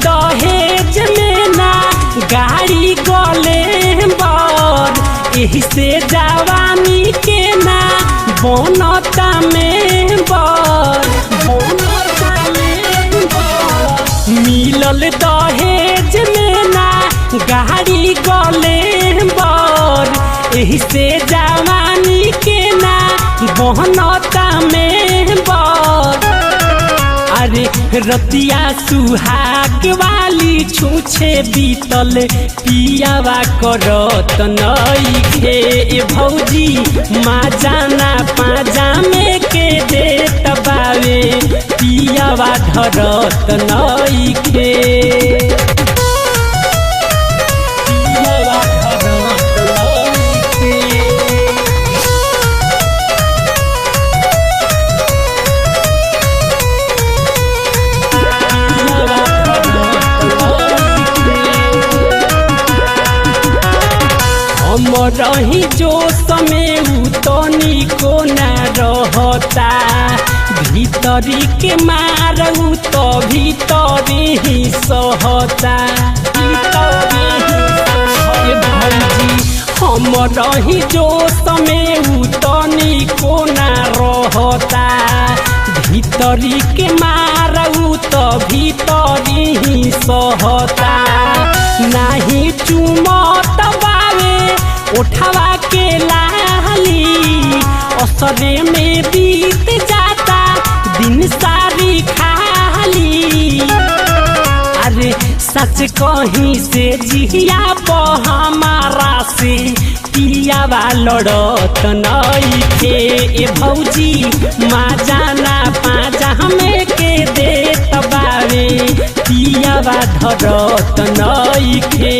दहेज में ना गाड़ी गले बर एही से जवानी के ना बनता में बर मिलल दहेज में ना गाड़ी गले बर एही से जवानी के ना बनता में बर। अरे रतिया सुहाग वाली छूछे बीतल पियावा करत नइखे ए भौजी माजाना पाजा में के देत बावे पियावा धरत नइखे। रही जो समय उतनी को न रहता भीतरी के मारू तो भीतरी ही सहता भौजी हम रही जो समय उतनी को न रहता भीतरी के मारू तो भीतरी ही सहता नहीं चुमत उठावा के लाली असरे में बीत जाता दिन सारी खाली। अरे सच कहीं से जिया प हमारा से पियावा लड़त नइखे ए भौजी माजाना पाजा में के देत बावे पियावा धरत नइखे।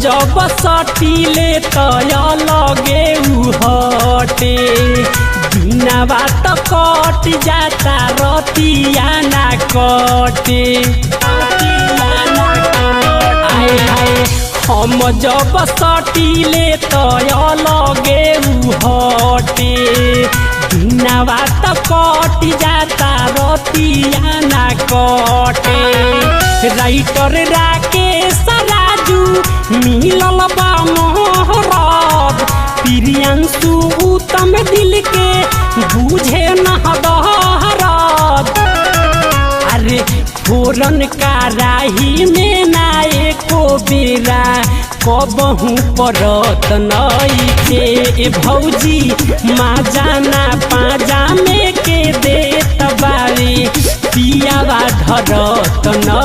जब सटीले तय लगे हटे दिनवा तो कट जाता रतिया ना कटे। आए हाय हम जब सटीले तय लगे हटे दिनवा तो कट जाता रतिया ना कटे। राइटर राकेश राजू मिलल बा मोहरब प्रियांशु उत्तम दिल के बुझे न दहरद। अरे फोरन का राही में ना एको बेरा कबहू परत नइखे ए भौजी माजाना पाजा में के देत बावे पियावा धरत न